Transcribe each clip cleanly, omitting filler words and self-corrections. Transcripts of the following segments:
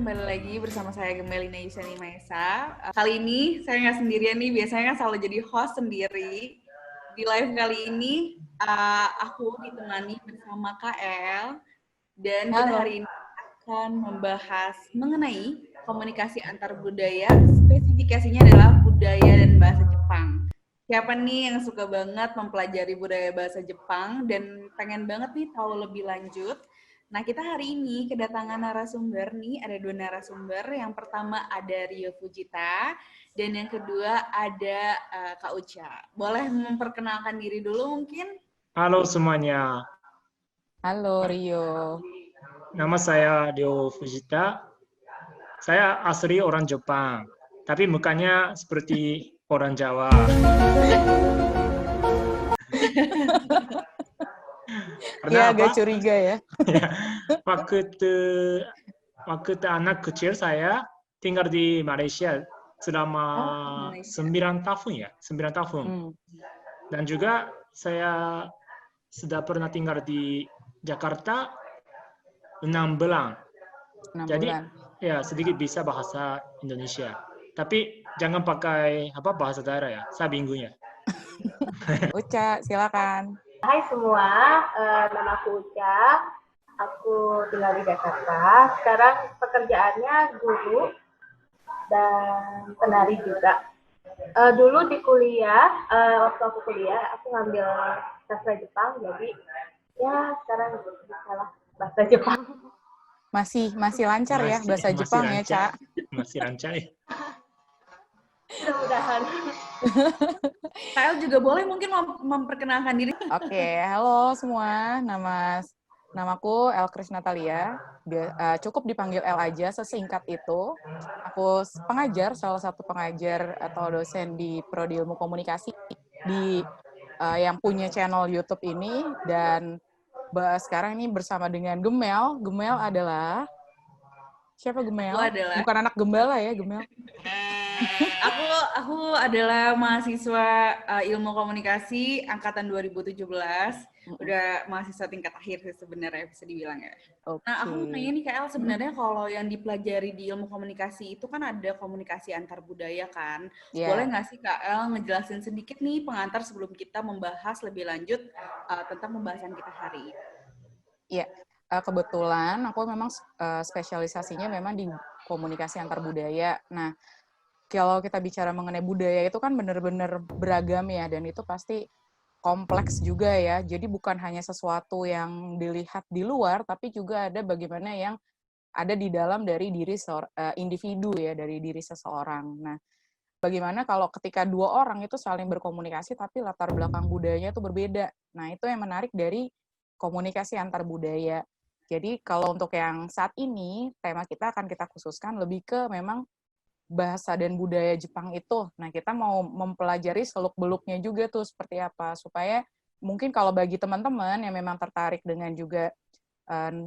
kembali lagi bersama saya Gemelina Yusani Maesa. Kali ini saya nggak sendirian nih, biasanya kan selalu jadi host sendiri. Di live kali ini aku ditemani bersama KL dan kita Halo. hari ini akan membahas mengenai komunikasi antar budaya, spesifikasinya adalah budaya dan bahasa Jepang. Siapa nih yang suka banget mempelajari budaya bahasa Jepang dan pengen banget nih tahu lebih lanjut? Nah, kita hari ini kedatangan narasumber nih, ada 2 narasumber. Yang pertama ada Rio Fujita, dan yang kedua ada Kak Uca. Boleh memperkenalkan diri dulu mungkin? Halo semuanya, Halo Rio. nama saya Rio Fujita. Saya asli orang Jepang, tapi mukanya seperti orang Jawa. Ya, Karena agak apa? curiga ya. Waktu anak kecil saya tinggal di Malaysia selama Malaysia. 9 tahun ya, 9 tahun. Dan juga saya sudah pernah tinggal di Jakarta 6 bulan. 6 Jadi bulan. ya sedikit bisa bahasa Indonesia. Tapi jangan pakai bahasa daerah ya. Saya bingung ya. Uca, silakan. Hai semua, nama aku Uca. Aku tinggal di Jakarta. Sekarang pekerjaannya guru dan penari juga. Dulu di kuliah, waktu aku kuliah, aku ngambil sastra Jepang. Jadi ya sekarang bisalah bahasa Jepang. Masih lancar ya bahasa Masih Jepang ya, lancar. Ca? Masih lancar. Mudah-mudahan. Kak juga boleh mungkin memperkenalkan diri. Oke, halo semua. Namaku El Kris Natalia. Cukup dipanggil El aja, sesingkat itu. Aku pengajar, salah satu pengajar atau dosen di Prodi Ilmu Komunikasi yang punya channel YouTube ini, dan sekarang ini bersama dengan Gemel. Gemel adalah siapa Gemel? Bukan anak gembala ya, Gemel. Aku adalah mahasiswa ilmu komunikasi angkatan 2017. Udah mahasiswa tingkat akhir sih sebenarnya bisa dibilang ya. Okay. Nah, aku nanya nih KL, sebenarnya kalau yang dipelajari di ilmu komunikasi itu kan ada komunikasi antar budaya kan. Yeah. Boleh nggak sih KL ngejelasin sedikit nih pengantar sebelum kita membahas lebih lanjut tentang pembahasan kita hari ini? Iya. Kebetulan aku memang spesialisasinya memang di komunikasi antar budaya. Nah, kalau kita bicara mengenai budaya itu kan benar-benar beragam ya, dan itu pasti kompleks juga ya. Jadi bukan hanya sesuatu yang dilihat di luar, tapi juga ada bagaimana yang ada di dalam dari diri individu ya, dari diri seseorang. Nah, bagaimana kalau ketika 2 orang itu saling berkomunikasi tapi latar belakang budayanya itu berbeda. Nah, itu yang menarik dari komunikasi antar budaya. Jadi kalau untuk yang saat ini, tema kita akan kita khususkan lebih ke memang bahasa dan budaya Jepang itu. Nah, kita mau mempelajari seluk-beluknya juga tuh seperti apa, supaya mungkin kalau bagi teman-teman yang memang tertarik dengan juga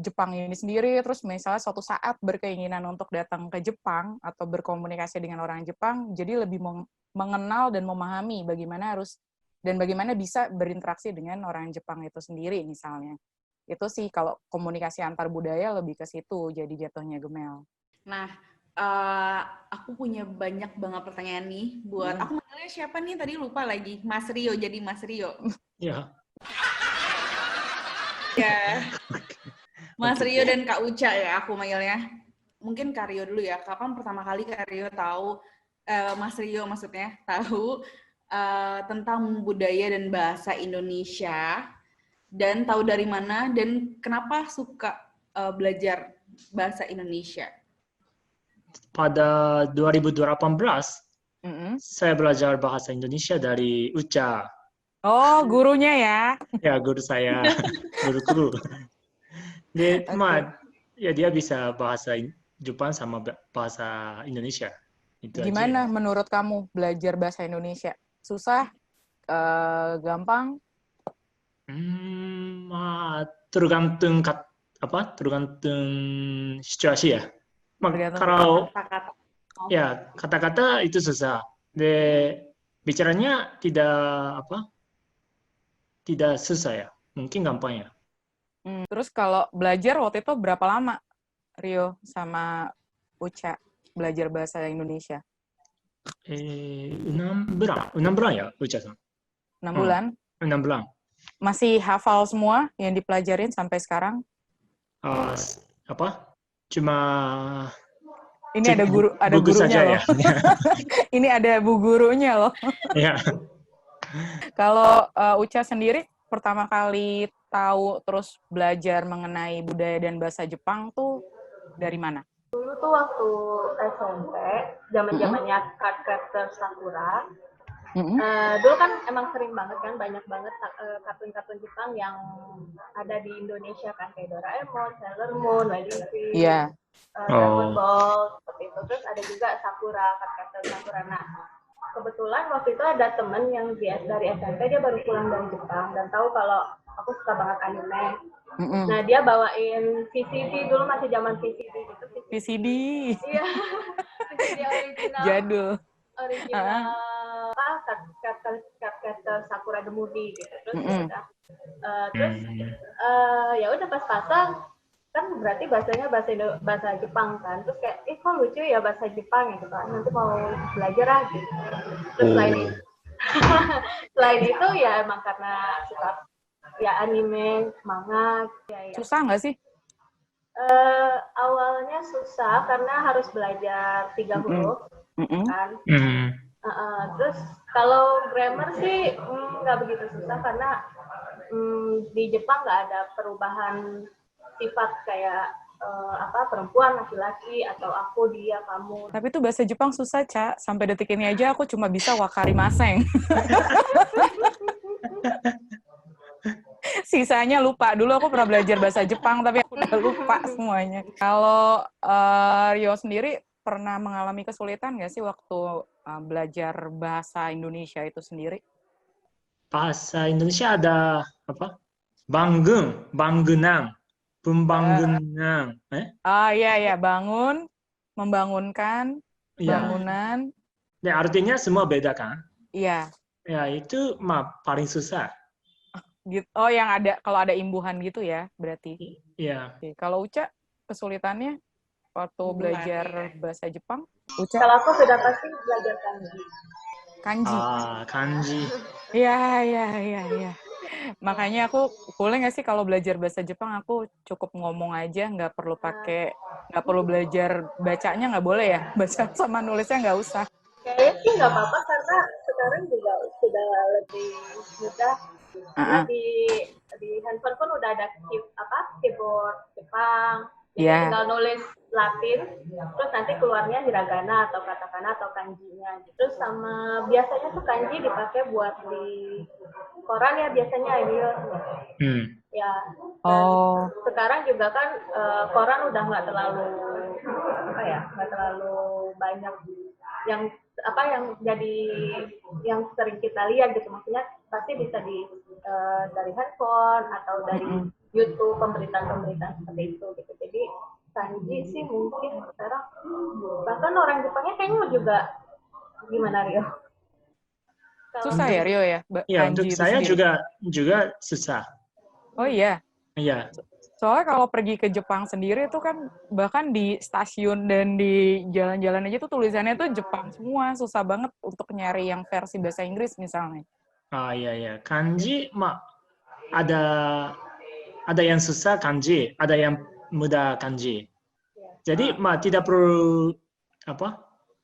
Jepang ini sendiri, terus misalnya suatu saat berkeinginan untuk datang ke Jepang atau berkomunikasi dengan orang Jepang, jadi lebih mengenal dan memahami bagaimana bisa berinteraksi dengan orang Jepang itu sendiri misalnya. Itu sih kalau komunikasi antar budaya lebih ke situ, jadi jatuhnya Gemel. Nah, aku punya banyak banget pertanyaan nih buat aku manggilnya siapa nih, tadi lupa lagi. Mas Rio, jadi Mas Rio. Ya. Ya. Mas Rio dan Kak Uca ya aku manggilnya. Mungkin Kak Rio dulu ya. Kapan pertama kali Kak Rio tahu, Mas Rio maksudnya, tahu tentang budaya dan bahasa Indonesia, dan tahu dari mana, dan kenapa suka belajar bahasa Indonesia? Pada 2018, saya belajar bahasa Indonesia dari Uca. Oh, gurunya ya? Ya, guru saya. Guru. Dia bisa bahasa Jepang sama bahasa Indonesia. Itu gimana aja. Menurut kamu belajar bahasa Indonesia? Susah? Gampang? Tergantung situasi ya. Kalau kata-kata itu susah. Bicaranya tidak susah ya. Mungkin gampang ya. Terus kalau belajar waktu itu berapa lama, Rio sama Uca belajar bahasa Indonesia? 6 bulan. 6 bulan ya, Uca-san? 6 bulan? 6 bulan. Masih hafal semua yang dipelajarin sampai sekarang? Apa? Cuma ini ada buku gurunya saja loh. ya. Ini ada bu gurunya loh. Ya. Kalau Uca sendiri pertama kali tahu terus belajar mengenai budaya dan bahasa Jepang tuh dari mana? Dulu tuh waktu SMP, zaman-zamannya Card Sakura. Dulu kan emang sering banget kan, banyak banget kartun-kartun Jepang yang ada di Indonesia kan, kayak Doraemon, Sailor Moon, Walifi, Dragon Ball, seperti itu. Terus ada juga Sakura, Card Sakura. Nah, kebetulan waktu itu ada temen yang dari SMP, dia baru pulang dari Jepang dan tahu kalau aku suka banget anime. Nah, dia bawain VCD, dulu masih zaman VCD gitu. VCD. Iya, VCD original. Jadul. Original Card Sakura the Movie gitu. Terus ya udah pas pasang kan berarti bahasanya bahasa Jepang kan. Terus kayak kok lucu ya bahasa Jepang gitu kan. Nanti mau belajar aja gitu. Terus selain itu ya emang karena suka ya anime, manga ya. Susah nggak sih? Awalnya susah karena harus belajar 3 huruf kan. Terus kalau grammar sih nggak begitu susah karena di Jepang nggak ada perubahan sifat kayak perempuan, laki-laki, atau aku, dia, kamu. Tapi itu bahasa Jepang susah, Ca. Sampai detik ini aja aku cuma bisa wakarimaseng. Sisanya lupa. Dulu aku pernah belajar bahasa Jepang, tapi aku udah lupa semuanya. Kalau Rio sendiri pernah mengalami kesulitan nggak sih waktu belajar bahasa Indonesia itu sendiri? Bahasa Indonesia ada apa? Bangunan, pembangunan. Iya, bangun, membangunkan, bangunan. Ya, artinya semua beda kan? Iya. Ya, itu paling susah. Gitu. Oh, yang ada kalau ada imbuhan gitu ya, berarti. Iya. Oke. Kalau Uca, kesulitannya waktu belajar bahasa Jepang? Uca? Kalau aku sudah pasti belajar kanji. Kanji. Iya. Makanya aku boleh nggak sih kalau belajar bahasa Jepang aku cukup ngomong aja, nggak perlu belajar bacanya, nggak boleh ya? Baca sama nulisnya nggak usah. Kayaknya sih nggak apa-apa karena sekarang juga sudah lebih mudah. Karena di handphone pun udah ada keyboard Jepang. Tinggal nulis Latin, terus nanti keluarnya hiragana atau katakana atau kanjinya. Terus sama biasanya tuh kanji dipakai buat di koran ya biasanya Ya. Sekarang juga kan koran udah nggak terlalu banyak yang jadi yang sering kita lihat gitu, maksudnya pasti bisa dari handphone atau dari YouTube pemberitaan seperti itu gitu. Jadi kanji sih mungkin sekarang bahkan orang Jepangnya kayaknya juga gimana Rio? Susah ya Rio ya? Iya, untuk saya juga susah. Oh iya? Iya. Soalnya kalau pergi ke Jepang sendiri itu kan bahkan di stasiun dan di jalan-jalan aja tuh tulisannya tuh Jepang semua, susah banget untuk nyari yang versi bahasa Inggris misalnya. Iya. Kanji ada yang susah kanji, ada yang mudah kanji. Jadi tidak perlu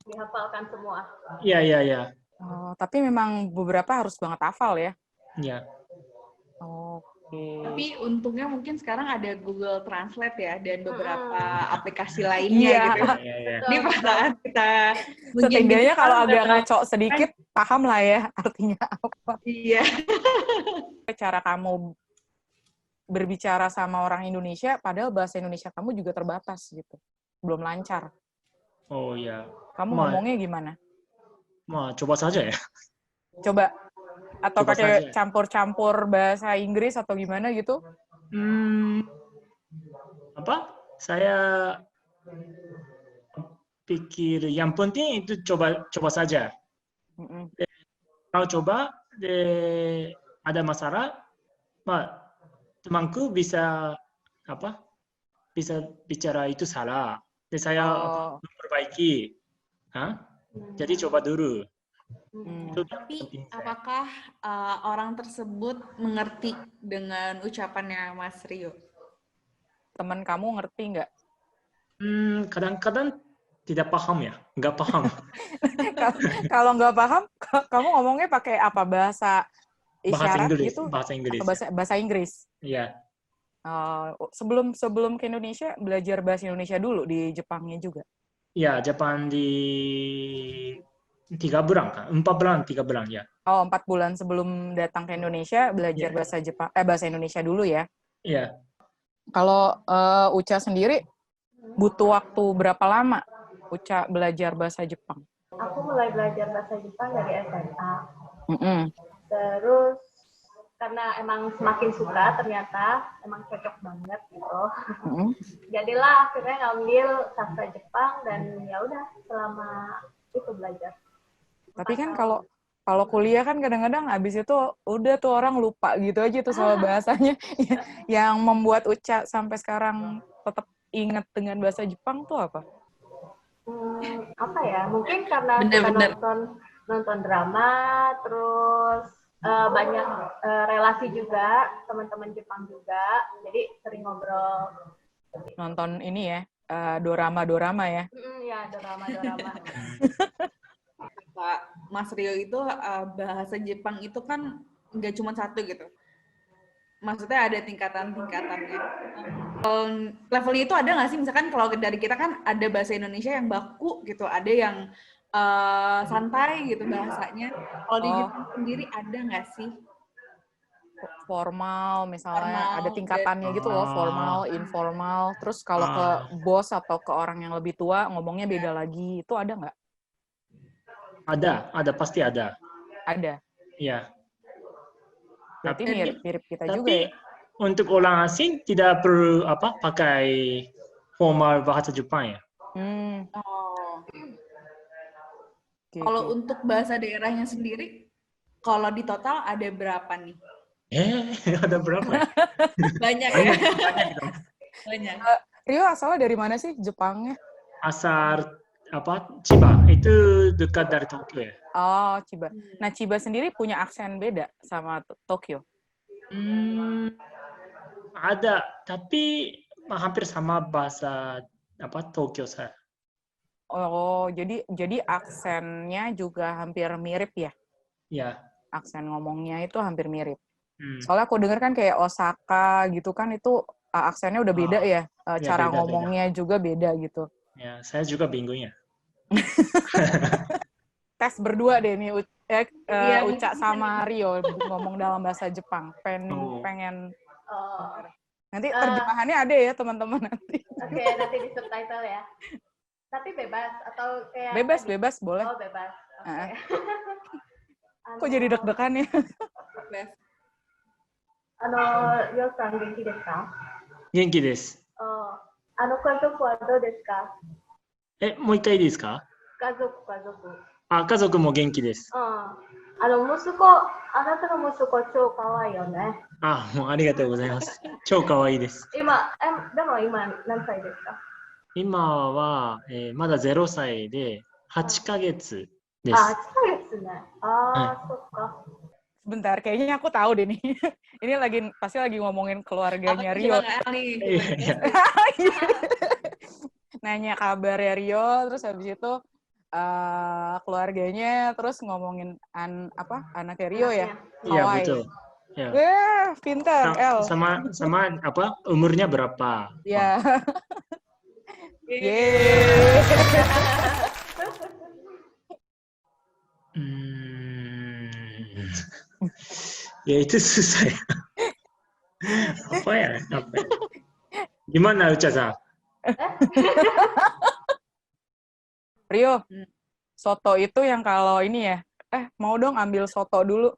dihafalkan semua. Iya. Tapi memang beberapa harus banget hafal ya. Iya. Oke. Tapi untungnya mungkin sekarang ada Google Translate ya dan beberapa aplikasi lainnya gitu. Iya. Di saat kita setidaknya kalau agak ngaco sedikit paham lah ya artinya apa. Iya. Cara kamu berbicara sama orang Indonesia padahal bahasa Indonesia kamu juga terbatas gitu. Belum lancar. Oh iya. Kamu ngomongnya gimana? Coba saja ya. Coba. Atau pakai campur-campur bahasa Inggris atau gimana gitu? Saya pikir yang penting itu coba saja. Kalau coba ada masalah, temanku bisa bicara itu salah. Jadi saya Oh. memperbaiki. Hah? Jadi coba dulu. Itu Tapi penting saya. apakah orang tersebut mengerti dengan ucapannya Mas Rio? Temen kamu ngerti nggak? Kadang-kadang tidak paham ya, nggak paham. Kalau nggak paham, kamu ngomongnya pakai apa? Bahasa Bahasa isyarat Inggris, gitu? bahasa Atau Inggris. bahasa Inggris? Iya, Sebelum ke Indonesia, belajar bahasa Indonesia dulu di Jepangnya juga. iya, Jepang di 3 bulan kan? 4 bulan, 3 bulan ya. Oh, 4 bulan sebelum datang ke Indonesia, belajar Iya. bahasa Indonesia dulu ya. Iya. Kalau Uca sendiri, butuh waktu berapa lama Uca belajar bahasa Jepang? Aku mulai belajar bahasa Jepang dari SMA. Mm-mm. Terus karena emang semakin suka ternyata emang cocok banget gitu. Mm-mm. Jadilah akhirnya ngambil sastra Jepang dan ya udah selama itu belajar. Tapi kan kalau kuliah kan kadang-kadang abis itu udah tuh orang lupa gitu aja tuh soal bahasanya. Yang membuat Uca sampai sekarang tetap ingat dengan bahasa Jepang tuh apa? Apa ya? Mungkin karena Bener-bener. kita nonton drama, terus banyak relasi juga, teman-teman Jepang juga, jadi sering ngobrol. Nonton ini ya, dorama-dorama ya. Ya, drama. Pak Mas Rio itu bahasa Jepang itu kan nggak cuma satu gitu. Maksudnya ada tingkatan-tingkatannya. Levelnya itu ada nggak sih? Misalkan kalau dari kita kan ada bahasa Indonesia yang baku gitu, ada yang santai gitu bahasanya. Kalau di Jepang sendiri ada nggak sih? Formal misalnya ada Formal tingkatannya gitu loh, formal, informal. Terus kalau ke bos atau ke orang yang lebih tua ngomongnya beda lagi. Itu ada nggak? Ada, pasti ada. Ada. Iya. Berarti mirip kita juga Tapi ya. untuk orang asing tidak perlu pakai formal bahasa Jepang ya. Oh. Oke, Kalau oke. untuk bahasa daerahnya sendiri, kalau di total ada berapa nih? Ada berapa ya? Banyak ya? Banyak dong. Banyak. Rio asalnya dari mana sih Jepangnya? Asal Chiba, itu dekat dari Tokyo ya. Oh, Chiba. Nah, Chiba sendiri punya aksen beda sama Tokyo. Ada, tapi hampir sama bahasa Tokyo saya. Oh, jadi aksennya juga hampir mirip ya? Ya. Aksen ngomongnya itu hampir mirip. Soalnya aku dengar kan kayak Osaka gitu kan itu aksennya udah beda ya. Cara beda, ngomongnya juga beda gitu. Ya, saya juga bingung ya. Tes berdua deh nih Uca mungkin sama Rio ngomong dalam bahasa Jepang. Pengen nanti terjemahannya ada ya teman-teman nanti. Oke, nanti di subtitle ya. Tapi bebas atau kayak Bebas boleh. Oh, bebas. Oke. Kok jadi deg-degan ya? Bebas. Ryo-san, genki desu ka? Genki desu. Kazoku wa dou desu ka? もう一回いいですか? 家族。家族も元気です。あなたの息子超可愛いよね。もうありがとうございます。超可愛いです。でも今何歳ですか? 今は、まだ0歳で8ヶ月です。8ヶ月ね。そっか。Bentar, kayaknya aku tahu deh nih. Ini pasti lagi ngomongin keluarganya Rio. Nanya kabar ya Rio, terus habis itu keluarganya, terus ngomongin anaknya Rio ya? Iya, betul. Ya. Pintar, El. Sama umurnya berapa? Ya. Ya itu susah ya. Apa ya? Gimana Uca-san? Rio, soto itu yang kalau ini ya, mau dong ambil soto dulu.